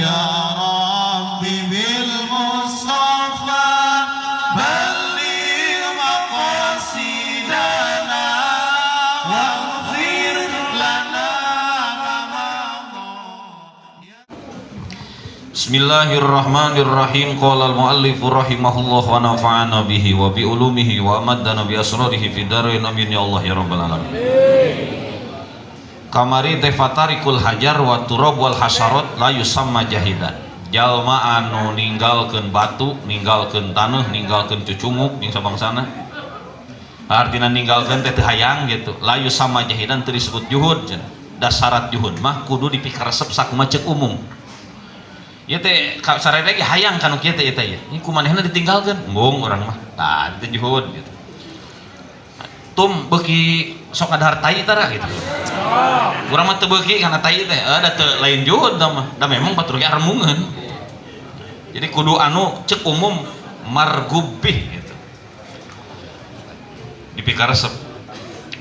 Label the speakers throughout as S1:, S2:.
S1: ya Rabbi bil Mustafa balligh maqasidana waghfir lana
S2: Bismillahirrahmanirrahim. Qala al-muallif rahimahullah wa nafa'ana bihi wa bi ulumihi wa amaddana bi asrarihi fi darain amin ya Allah ya rabbal alamin. Kamari tefatarikul hajar wa turab wal hasarat la yusamma jahidan. Jalma anu ninggalkeun batu, ninggalkeun taneuh, ninggalkeun cucunguk jeung sabangsana. Artina ninggalkeun teh teu hayang gitu. La yusamma jahidan teu disebut juhud. Dasarat juhud mah kudu dipikaresep sakumaha ceuk umum. Ieu teh sarere ge hayang kanu kieu teh ya. Ini kumanehna ditinggalkeun, embung urang mah. Tah itu juhud gitu. Tum beuki sok ada hartai tara gitu. Urang mah teu beuki kana tai teh, da teu lain juhud da mah. Da memang batur ge armungeun. Jadi kudu anu ceuk umum margubih gitu. Dipikaresep.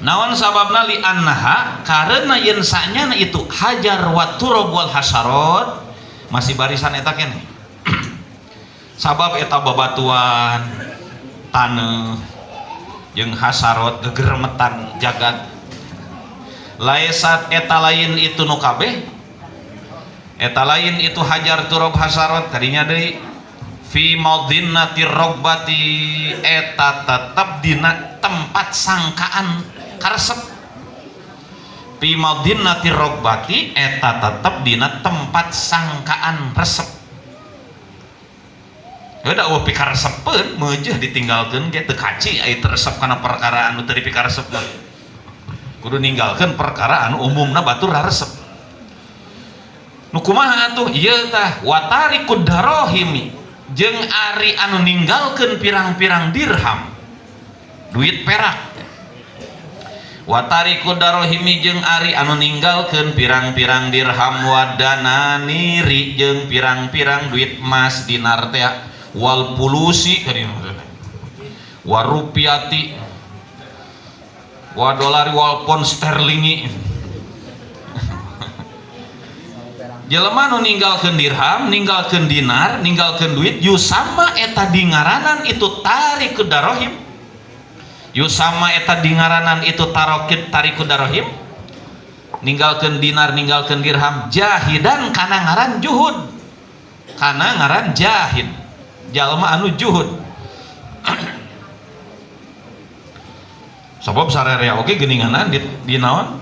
S2: Naon sababna li annaha karena yen sanyana itu hajar wa turab wal hasarat masih barisan eta keneh. Sabab eta babatuan taneuh jeung hasarot gegeremetan jagat laesat eta lain itu nu kabeh eta lain itu hajar turab hasarot tadinya deui fi maudhinnati robbati eta tetep dina tempat sangkaan karesep fi maudhinnati robbati eta tetep dina tempat sangkaan resep. Udah eueuh pikaresepeun meujeuh ditinggalkeun ge teu kaci aya resep kana perkara anu teu dipikaresep mah. Kudu ninggalkeun perkara anu umumna batur raresep. Nu kumaha atuh? Ieu tah watarikud darahimi jeung ari anu ninggalkeun pirang-pirang dirham. Duit perak. Watarikud darahimi jeung ari anu ninggalkeun pirang-pirang dirham wadananiri jeung pirang-pirang duit emas dinar teh wal pulusi wa rupiati wa dolari wal pound sterlingi. Jelema nu ninggalkeun dirham, ninggalkeun dinar, ninggalkeun duit yusama eta dingaranan itu tarikud darahim. Yusama eta dingaranan itu tarikud darahim. Ninggalkeun dinar, ninggalkeun dirham jahidan kana ngaran juhud. Kana ngaran jahid. Jalma anu juhud. Sabab sararea oge geuninganan di naon?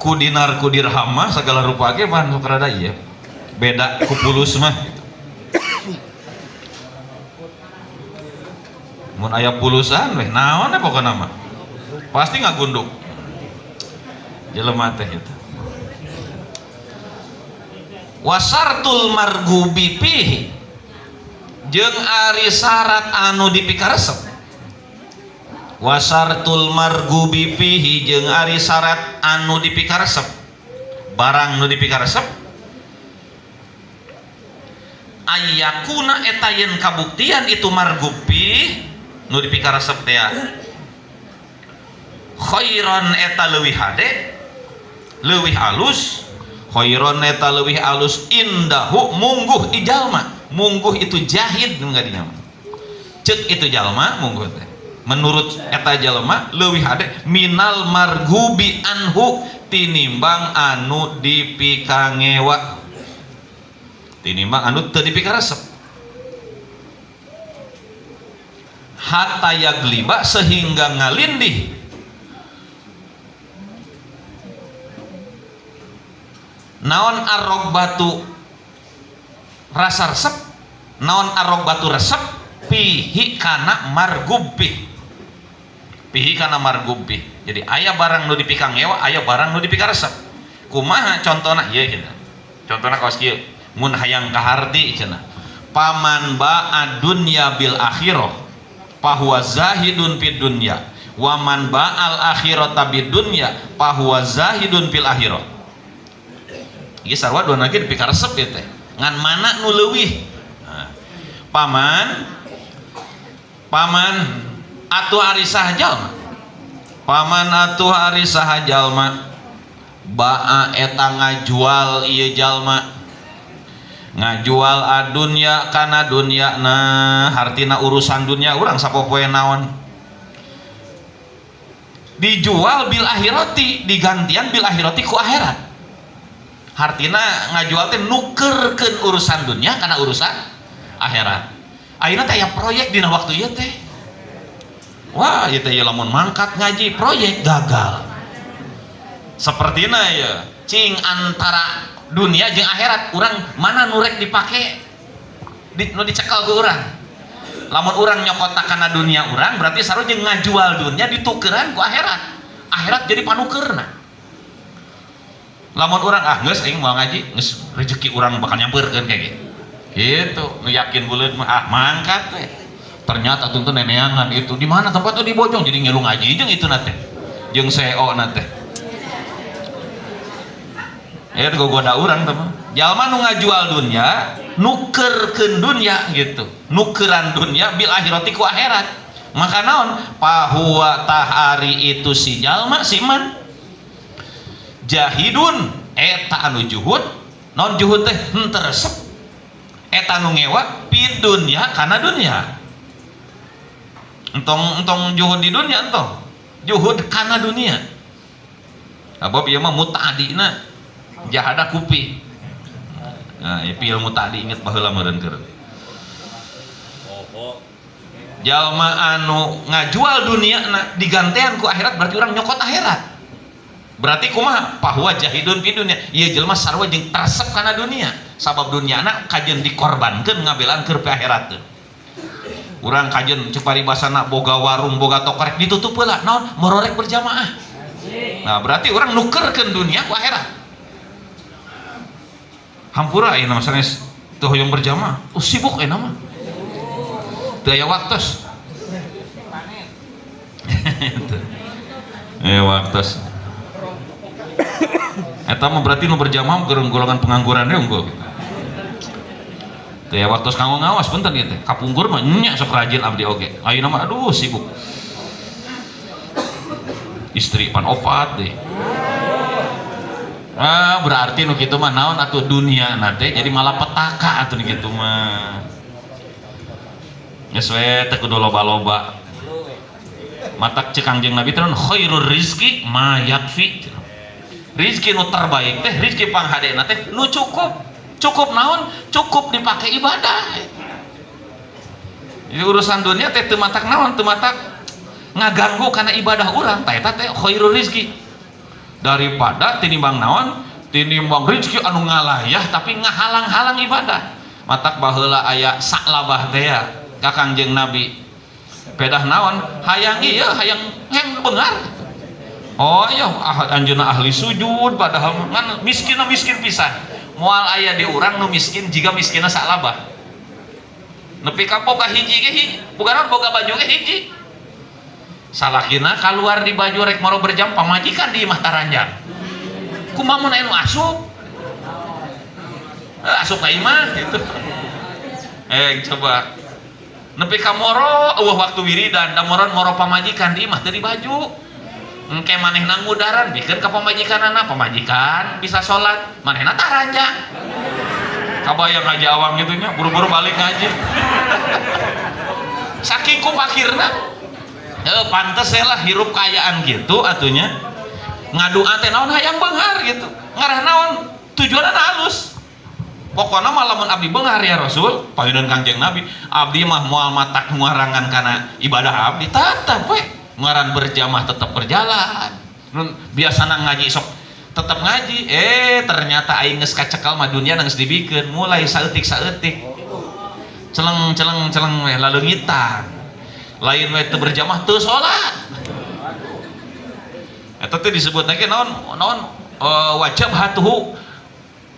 S2: Ku dinar ku dirham mah sagala rupa ge pan rada ieu. Beda ku pulus mah gitu. Mun aya pulusan weh naon pokona mah. Pasti ngagunduk. Jelema teh eta. Wasartul margubi fihi jeung ari syarat anu dipikaresep. Wasartul margubi fihi jeung ari syarat anu dipikaresep. Barang nu dipikaresep ayyakuna eta yen kabuktian itu margubi nu dipikaresep teh khairan eta leuwih hade leuwih alus khairan eta leuwih alus indahu mungguh ijalma. Mungguh itu jahid enggak dinama. Ceuk itu jalma mungguh teh. Menurut eta jalma leuwih hade minal margubi anhu tinimbang anu dipikangewa. Tinimbang anu teu dipikaresep. Hatta yagliba sehingga ngalindih naon arog batu rasa resep, naon arog batu resep pihi kana margubih. Pihi kana margubih. Jadi aya barang nu dipikang ewa, aya barang nu dipikaresep. Kumaha contona? Ieu cenah. Contona kaos kieu. Mun hayang kaharti cenah. Paman ba'a dunya bil akhirah fahuwa zahidun fid dunya. Wa man ba'al akhirata bid dunya fahuwa zahidun fil akhirah. Ieu sarua dua lagi dipikaresep ieu teh. Ngan mana nu leuwih? Paman atuh ari saha jalma paman atuh ari saha jalma ba'a eta ngajual ieu jalma ngajual adunya kana dunya nah hartina urusan dunia urang sapopoe naon dijual bil akhirati digantian bil akhirati ku akhirat hartina ngajual teh nukerkeun urusan dunia kana urusan akhirat ayeuna teh aya proyek dina waktu ieu teh wah ieu teh lamun mangkat ngaji proyek gagal sapertina ya cing antara dunia jeung akhirat urang mana nurek dipake nu dicekal ke urang lamun urang nyokota kana dunia urang berarti saru jeung ngajual dunia ditukeran ku akhirat akhirat jadi panukeurna lamun urang geus aing moal ngaji geus rezeki urang bakal nyampeurkeun kayak gitu nu yakin buleud mah mangkat teh ternyata tuntun neneangan itu di mana tempatnya di Bojong jadi ngilu ngaji jeung itu nate jeung CEO nate ya itu goda urang teman jalma nu ngajual dunia nukerkeun dunia gitu nukeran dunia bil akhirati ku akhirat maka naon pahuwa tahari itu si jalma si man jahidun eta anu juhud naon juhud teh henteu resep eta nu ngewa pi dunya kana dunia entong juhud di dunia entong juhud kana dunia abab ieu mah mutaadina jahada kupi nah ilmu tadi inget baheula meureun keur jalma anu ngajual dunia digantian ku akhirat berarti orang nyokot akhirat berarti kumaha bahwa jahidun fi dunia ieu jelma sarua jeung tarsep kana dunia sabab duniana kajeun dikorbankeun ngabelaan keur akhirat teh urang kajeun ceuk paribasana boga warung boga toko rek ditutup heula naon merorek berjamaah nah berarti orang nukerkeun dunia ku akhirat hampura ini nama sanes tuh yang berjamaah sibuk nama teu aya waktos waktos eta mah berarti nu berjamaah golongan pengangguran unggul teu aya waktos kanggo ngawas punten ieu teh kapungkur mah nya sok rajin abdi oge ayeuna mah aduh sibuk istri pan opat deh berarti nu kitu mah naon atuh dunia nate jadi malah petaka atuh kitu mah geus we teh kudu loba-loba matak cek Kangjeng Nabi teh khairur rizqi ma yakfi rizki nu terbaik teh rizki panghadena teh nu cukup naon cukup dipake ibadah jadi urusan dunia teh teu matak naon teu matak ngaganggu kana ibadah urang tah eta teh khairur rizqi daripada tinimbang naon tinimbang rezeki anu ngalayah tapi ngahalang-halang ibadah matak baheula aya saklabah teh ka Kangjeng Nabi pedah naon hayang ieu hayang heng beungar oh iya anjeunna ahli sujud padahal ngan miskin pisan moal aya di urang nu miskin jiga miskinna saklabah nepi ka boga hiji ge bukan boga baju ge hiji salakina keluar di baju rek maro berjam pamajikan di imah taranjang kumaha mun anu asup asup ka imah gitu coba nepi ka moro waktu wiridan da moro pamajikan di imah teu di baju engke manehna ngudaran bikeun ka pamajikanana pamajikan bisa salat manehna taranjang kabayang ngaji awam gitu nya buru-buru balik ngaji saking ku fakirna pantes lah hirup kayaan gitu atunya ngadu teh naon hayang beunghar gitu ngarah naon tujuanna halus pokokna mah lamun abdi beunghar ya Rasul paeundeun Kangjeng Nabi abdi mah moal matak nguarangan kana ibadah abdi tetep we ngaran berjamaah tetep berjalan biasana ngaji sok tetep ngaji ternyata aing geus kacekal mah dunia geus dibikeun mulai saeutik celeng we laleungitan lain we teu berjamaah teu salat eta teh disebut lagi naon wajib hatuhu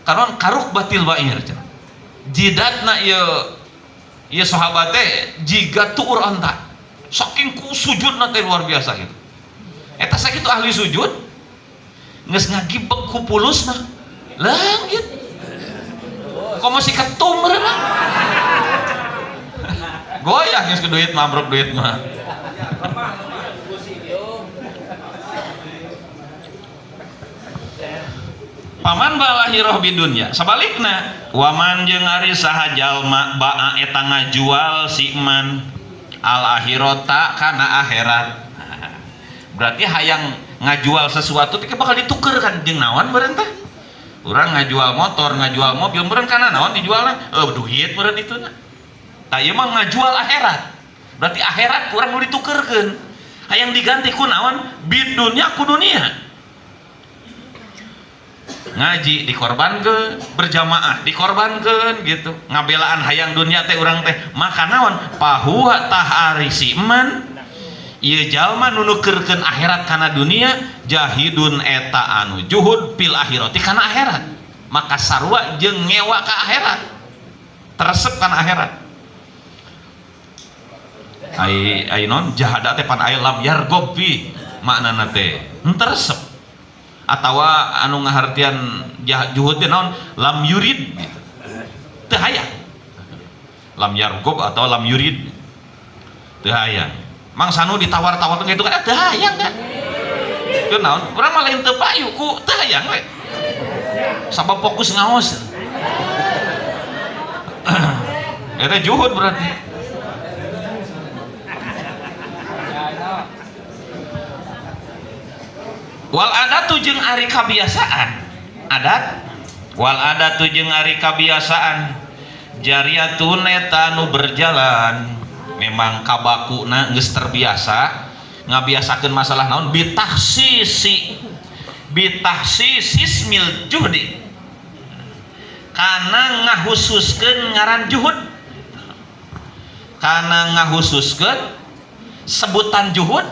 S2: kanon karuk batil bair jidatna ieu sahabat teh jiga tuur onta saking ku sujudna teh luar biasa gitu eta sakitu ahli sujud geus ngagibeg ku pulusna leungit komo si ketum meureun goyah geus ke duit mah amruk duit mah paman balahirah bidunya sabalikna waman jeung ari saha jalma baa eta ngajual si iman al akhirata kana akhirat. Berarti hayang ngajual sesuatu teh bakal ditukerkan jeung naon meureun teh. Urang ngajual motor, ngajual mobil meureun kana naon dijualna? Duit meureun ituna. Tah ieu mah ngajual akhirat. Berarti akhirat urang nu ditukerkeun. Hayang diganti ku naon? Bidunya ku dunia. Ngaji dikorbankeun, berjamaah dikorbankeun gitu. Ngabelaan hayang dunia teh urang teh maka naon? Pahuwa tahari si iman ieu jalma nu nukerkeun akhirat kana dunia jahidun eta anu juhud fil akhirati kana akhirat. Maka sarua jeung ngewa ka akhirat. Teresep kana akhirat. Ai non jahada teh pan aya lam yargob fi maknana teh teresep atawa anu ngahartian juhud teh naon lam yurid gitu. Teu hayang lam yargob atau lam yurid teu hayang mangsa nu ditawar-tawar gitu kan teu hayang kan teu naon urang mah lain teu payu ku teu hayang we sabab fokus ngaos eta juhud berarti. Wal adatu jeung ari kabiasaan adat wal adatu jeung ari kabiasaan jariyatun eta nu berjalan memang kabakuna geus terbiasa ngabiasakeun masalah naon bitahsisis mil juhdi kana ngahususkeun ngaran juhud kana ngahususkeun sebutan juhud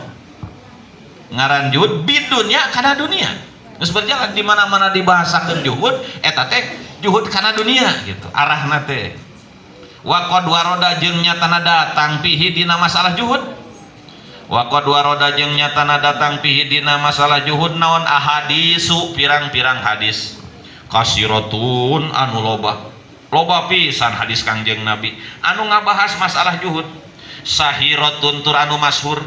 S2: ngaran juhud bidunya kana dunia. Geus berjalan di mana-mana dibahasakeun juhud eta teh juhud kana dunia gitu. Arahna teh. Wa qad waroda jeung nyatana datang pihi dina masalah juhud. Wa qad waroda jeung nyatana datang pihi dina masalah juhud naon ahadisu pirang-pirang hadis. Kasiratun anu loba. Loba pisan hadis Kangjeng Nabi anu ngabahas masalah juhud. Sahiratun tur anu masyhur.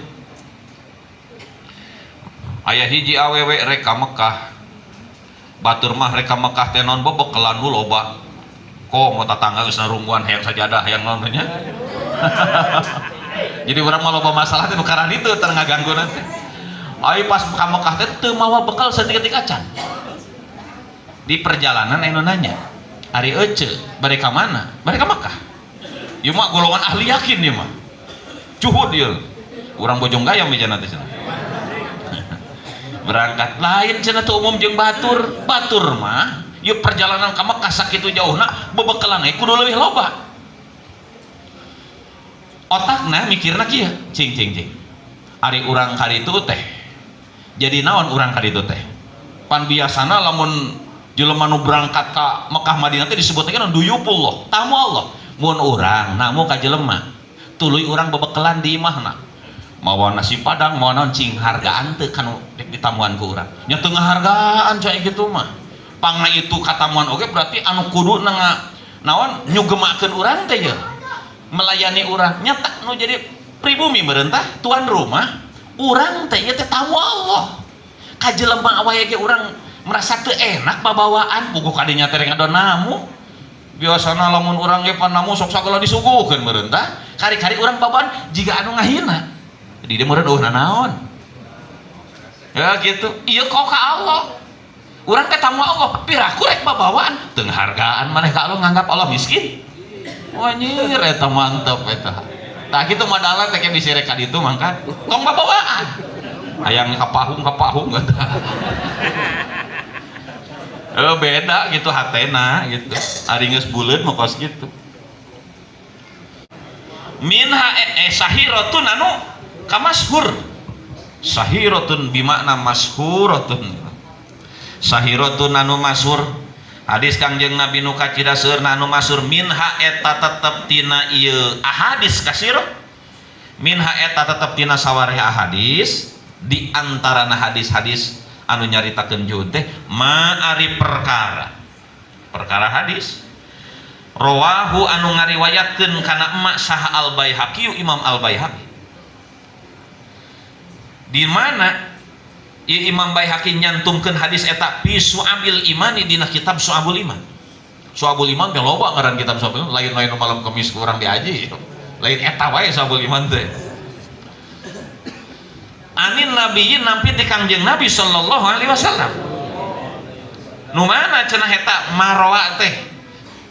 S2: Aya hiji awewe reka Mekah batur mah reka Mekah teh naon bebekelan nu loba ko mau tatangga geus narungguan hayang sajadah hayang naon nya jadi urang mah loba masalah teh nu karan itu teu ngagangguan teh ai pas ka Mekah teh teu mawa bekal saeutik acan di perjalanan anu nanya ari ece bade ka mana bade ka Mekah ieu mah golongan ahli yakin ieu mah cuhud ieu urang Bojonggayam mijana teh cenah berangkat lain cenah teu umum jeung batur mah ieu perjalanan ka Mekah sakitu jauhna bebekelan kudu leuwih loba otakna mikirna kieu cing ari urang kaditu teh jadi naon urang kaditu teh pan biasana lamun jelema nu berangkat ka Mekah Madinah teh disebutna duyupullah tamu Allah mun urang namu ka jelema tuluy urang bebekelan di imahna mawa nasi padang mawa naon cing hargaan teu kanu dek ditamuan ku urang nya teu ngahargaan cai kitu mah pangna itu katamuan oge berarti anu kudu naon nyugemakeun urang teh ye melayani urang nyata nu jadi pribumi meureun tah tuan rumah urang teh ieu teh tamu Allah ka jelema awake ge urang merasa teu enak babawaan puguh kadinya teh ngadon namu biasana lamun urang ge pan namu sok sagala disuguhkeun meureun tah kari-kari urang babaan jiga anu ngahina di dia meureun naon ya gitu ieu kok ka Allah urang teh tamu Allah piraku rek babawaan teu hargaan maneh ka Allah nganggap Allah miskin anjir eta mantep eta tah kitu modalna teh bisa rek ka ditu mangkat tong babawaan hayang kapahung eta beda gitu hatena gitu ari geus buleud mah kos gitu minha sahiratun anu kamasyhur sahiratun bimakna masyhuratun sahiratun anu masyhur hadis Kangjeng Nabi nu kacidaseurna anu masyhur minha eta tetep tina ieu ahadis kasiro minha eta tetep tina sawareh ahadis di antarana hadis-hadis anu nyaritakeun juhud teh ma ari perkara hadis rawahu anu ngariwayatkeun kana emak saha al Baihaqi Imam al Baihaqi di mana Imam Baihaqi nyantumkeun hadis eta fi Syu'abil Imani dina kitab Syu'abul Iman. Syu'abul Iman teh loba ngaran kitab Syu'abul Iman, lain malam Kamis kurang diaji. Lain eta wae Syu'abul Iman teh. Anin nabiyyin nampi ti Kangjeng Nabi sallallahu alaihi wasallam. Nu mana cenah eta marwa teh?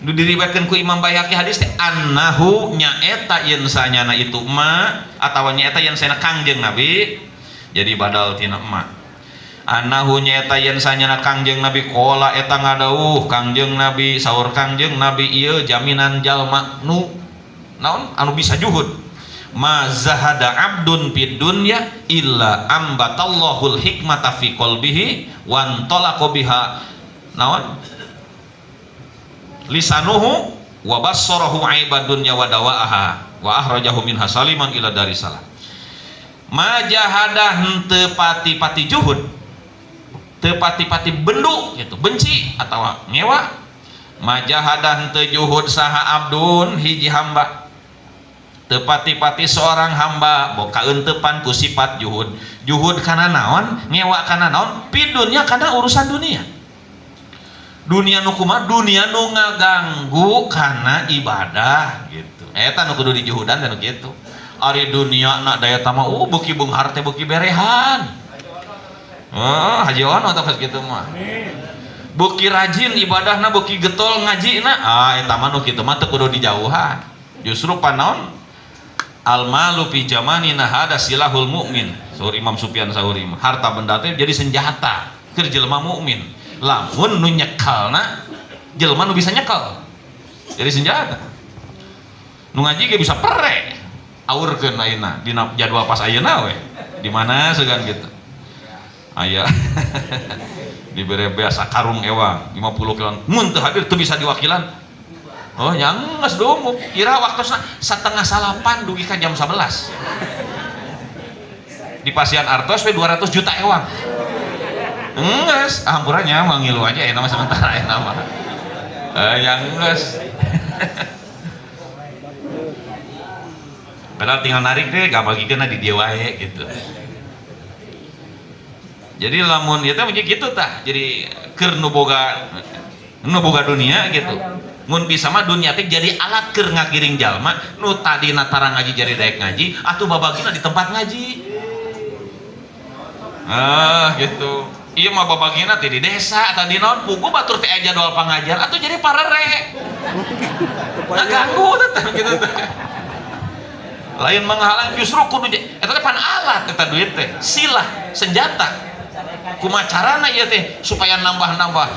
S2: Nu diriwayatkeun ku Imam Baihaqi hadis teh annahu nyaeta yen sanyana itu ma atawa nyaeta yen sanyana Kangjeng Nabi. Jadi badal tina ma. Anahu nyaeta yen sanyana Kangjeng Nabi qala eta ngadawuh Kangjeng Nabi saur Kangjeng Nabi ieu jaminan jalma nu naon anu bisa juhud ma zahada abdun fid dunya illa ambatallahul hikmata fi qalbihi wan talaqa biha naon lisanuhu wa bassarahu aibad dunya wa dawaaha wa ahrajahu minha saliman ila darisalam ma jahada henteu pati-pati juhud tepati-pati bendu gitu benci atau ngewa majahadah henteu juhud saha abdun hiji hamba tepati-pati seorang hamba boka entepan ku sifat juhud kana naon ngewa kana naon pidunya kana urusan dunia nu kumaha dunia nu ngaganggu kana ibadah gitu eta nu kudu dijuhudan dan gitu ari dunia na daya tama beuki beunghar teh beuki berehan. Oh, haji ono atau gitu mah. Beuki rajin ibadahna beuki getol ngajina. Eta mah nu kitu mah teu kudu dijauhan. Justru panaon? Al malu fi jamanina hada silahul mukmin. Saur Imam Sufyan sauri mah. Harta benda teh jadi senjata keur jelema mukmin. Lamun nu nyekalna jelema nu bisa nyekel. Jadi senjata. Nu ngaji ge bisa pere. Aurkeun ayeuna dina jadwal pas ayeuna we. Di mana segan gitu. Aya dibere biasa karung ewang 50 kilo mun teu hadir teu bisa diwakilan oh yang geus dungu kira waktuna 5:30 dugi ka jam 11 di Pasian Artos we 200 juta ewang geus hampurannya mangilu aja ya nama sementara ya nama yang geus padahal tinggal narik deh gak bagikeun di dieu wae gitu. Jadi lamun ya teh gitu tah jadi keur nu boga dunia gitu mun bisa mah dunia teh jadi alat keur ngagiring jalma nu tadina tara ngaji jadi daek ngaji atuh babagina di tempat ngaji gitu iya mah babagina teh di desa atau di naon pugu batur teh jadwal pangajian atuh jadi parere ngaganggu teh gitu teh lain menghalang justru kudu eta teh pan alat eta duit teh silah senjata kumaha carana ieu teh supaya nambah-nambah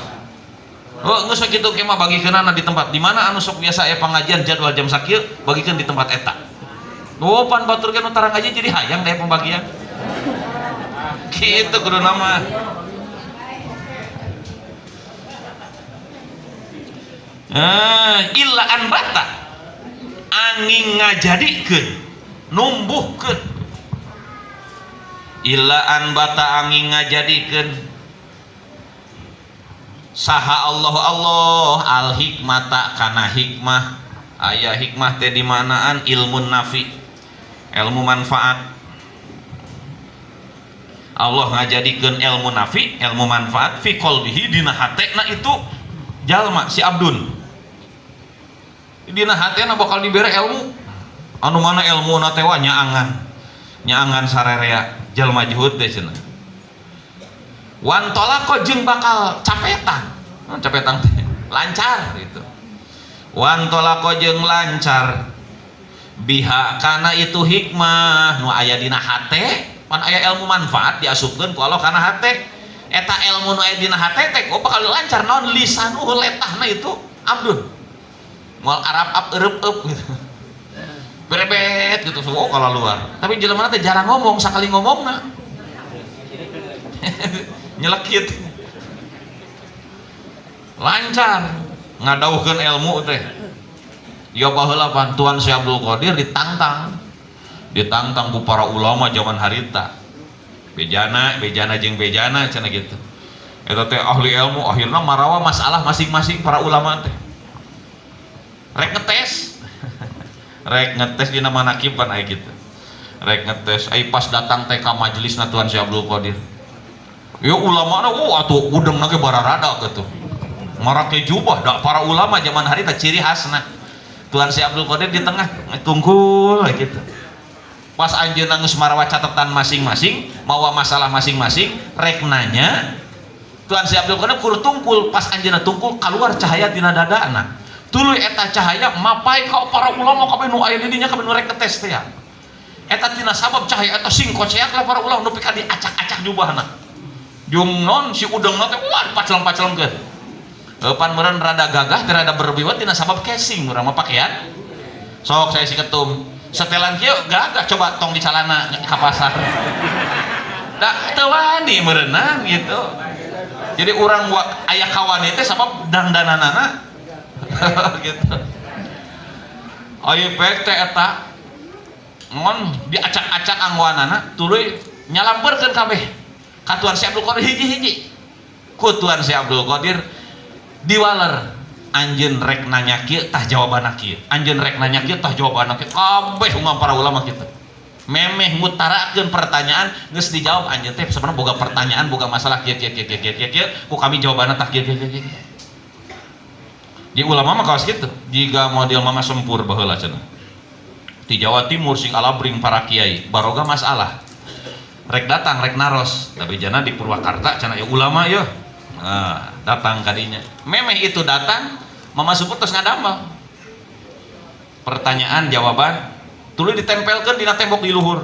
S2: oh geus kitu ke mah bagikeunana di tempat di mana anu sok biasa aya pangajian jadwal jam sakieu bagikeun di tempat eta oh pan batur ke nu tara ngaji jadi hayang deh pembagian kitu kudu nama illa anbata angin ngajadikeun numbuhkeun ilaan bata angin ngajadikeun saha Allah al hikmata kana hikmah aya hikmah teh di manaan ilmu nafi ilmu manfaat Allah ngajadikeun ilmu nafi ilmu manfaat fi qalbihi dina hatena itu jalma si abdun dina hatena bakal dibere ilmu anu mana ilmu na teh nyaangan sarerea jalma juhud deh cenah wantolako jeung bakal capetan teh lancar gitu wantolako jeung lancar biha kana itu hikmah nu aya dina hate pan aya ilmu manfaat diasupkeun ku Allah kana hate eta ilmu nu aya dina hate teh bakal lancar naon lisanuhu letahna itu abdun moal arab eueup gitu berebet gitu semua kalau luar tapi jelema teh jarang ngomong sakali ngomongna nyelekit lancar ngadauhkeun ilmu teh ya baheula bantuan Syekh Abdul Qadir ditantang ku para ulama zaman harita bejana jeung bejana cenah gitu eta teh ahli ilmu akhirna marawa masalah masing-masing para ulama teh rek ngetes dina manakib kan aya kitu rek ngetes ai pas datang teh ka majelisna Tuan Syekh Abdul Qadir Ya ulama na atuh udeng nage bararada gitu. Marake jubah da para ulama zaman hari teh ciri khasna. Tuan si Abdul Qadir di tengah tungkul gitu. Pas anjeunna geus marawa catatan masing-masing, mawa masalah masing-masing, rek nanya. Tuan si Abdul Qadir kur tungkul, pas anjeunna tungkul keluar cahaya tina dadana. Tuluy eta cahaya mapai ka para ulama kabeh nu aya di dinya kabeh nu rek ngetes teh ya. Eta tina sabab cahaya eta singkoceak lah para ulama nu pika diacak-acak jubahna. Jung non si udeng nanti wah paclong-paclong ke pan meureun rada gagah teh rada berwiwat tina sabab casing urang mah pakaian sok saya si ketum setelan kieu gagah coba tong di calana ka pasar da teu wani meureunna gitu jadi urang aya kawan teh sabab dandananana gitu aya pek teh eta ngon diacak-acak angwanana tuluy nyalamperkeun kabeh Tuan si Abdul Qadir hiji-hiji ku Tuan si Abdul Qadir diwaler anjeun rek nanya kieu tah jawabanna kieu anjeun rek nanya kieu tah jawabanna kieu kabeh ungam para ulama kitu memeh ngutarakeun pertanyaan geus dijawab anjeun teh sebenarnya boga pertanyaan boga masalah kieu ku kami jawabanna tah kieu di ulama mah kaos kitu jiga model mama sempur baheula cenah di Jawa Timur sing alabring para kiai baroga masalah rek datang rek naros tapi jana di Purwakarta cenah ya ulama ya nah, datang kadinya memeh itu datang mama supu terus ngadambel pertanyaan jawaban tuluy ditempelkeun dina tembok di luhur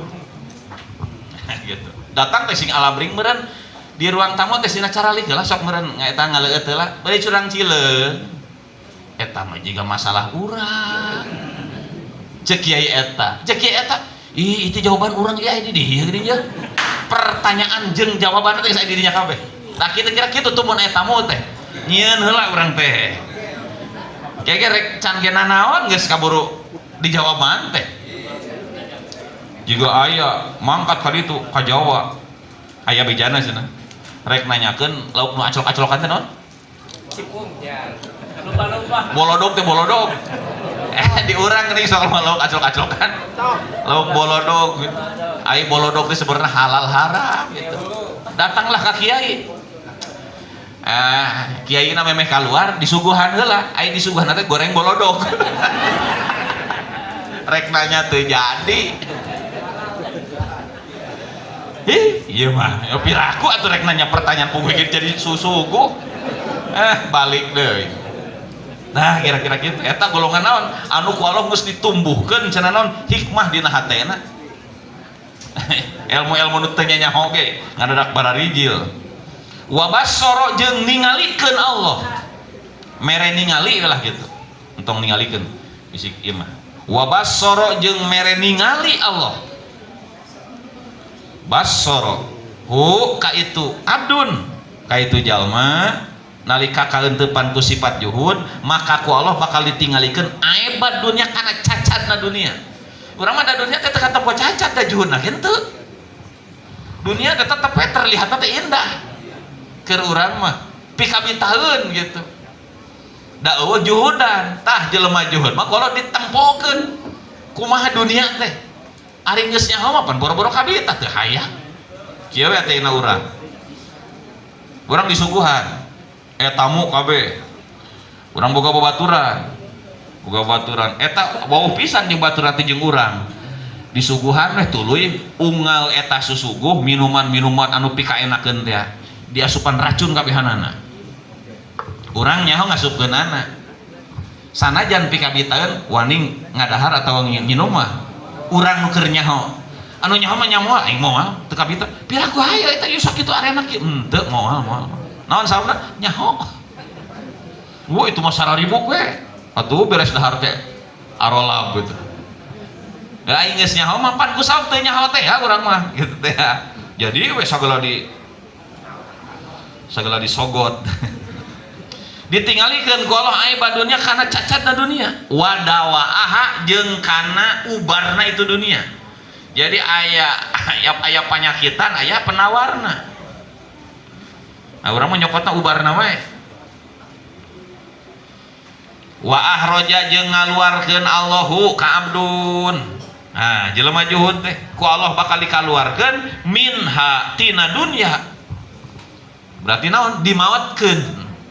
S2: gitu datang teh sing alabring meureun di ruang tamu teh sina caralik lah sok meureun ngaeta ngaleueut heula bari curang cileun eta mah jiga masalah urang ceuk kiai eta ih itu jawaban urang ieu di dieu geuning pertanyaan jeung jawaban teh aya di dinya kabeh tah kitu kira kitu tuh mun eta mah teh nyieun heula urang teh kayaknya rek can ge nanaon geus kaburu dijawaban teh juga aya mangkat ka ditu ka Jawa aya bejana cenah rek nanyakeun lauk nu aclok-aclokan teh naon cipung ya lumba-lumba bolodog teh bolodog di urang geuning soal lauk aclok-aclokan lauk bolodog gitu. Ai bolodog teh sebenarnya halal haram gitu datanglah ka kiai kiai na memeh keluar disuguhan heula ai disuguhan teh goreng bolodog rek nanya teu jadi iya mah ya piraku atuh rek nanya pertanyaan punggung jadi susugu balik deui nah kira-kira gitu eta golongan naon anu ku Allah geus ditumbuhkeun cenah naon hikmah dina hatena ilmu-ilmu nu teu nyanyaho ge ngadadak bararijil wa basara jeung ningalikeun Allah mere ningali lah gitu entong ningalikeun bisik ieu mah wa basara jeung mere ningali Allah basara hu ka itu abdun ka itu jalma nalika kalentepan ku sifat juhud maka ku Allah bakal ditinggalikeun aibad dunia kana cacatna dunia urang mah da dunia teh tetep cacat da juhudna henteu dunia teh tetep terlihat teh indah keur urang mah pikabitaheun gitu da eueuh juhudan tah jelema juhud mah kalau ditempokeun kumaha dunia teh ari geus nyaho mah pan boro-boro kabita teu hayang kieu we teh urang disuguhan tamu kabeh urang boga babaturan eta bau pisan jeung baturan teh jeung urang disuguhan teh tuluy unggal eta susuguh minuman-minuman anu pikaenakeun teh diasupan racun kabehanana urang nyaho ngasupkeunana sanajan pikabitaeun wani ngadahar atawa nginum mah urang nu keur nyaho anu nyaho mah nyamoal aing moal teu kabita piraku hayu eta ieu sakitu arena kieu henteu moal naon sababna nyaho wo itu mah sararibuk we atuh beres dahar teh arolab gitu da aing geus nyaho mah pan ku sauk teu nyaho teh ya urang mah gitu teh jadi we sagala disogot ditinggalikeun ku Allah aib dunia kana cacatna dunia wadawaaha jeung kana ubarna itu dunia jadi aya panyakitan aya penawarna nah urang mah nyokotna ubarna wae wa ahroja jeung ngaluarkeun Allahu ka abdun nah jelema juhud teh ku Allah bakal dikaluarkeun minha tina dunya berarti naon dimawatkeun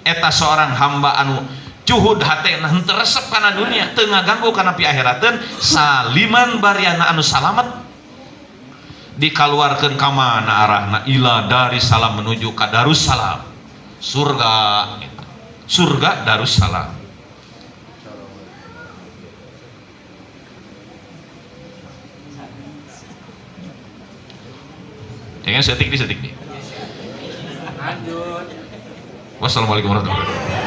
S2: eta seorang hamba anu cuhud hatena henteu resep kana dunia teu ngaganggu kana pi akhirateun saliman bariana anu salamet dikaluarkeun ka mana arahna ila dari salam menuju ka Darussalam surga surga Darussalam. Jangan setik nih. Wassalamualaikum warahmatullahi wabarakatuh.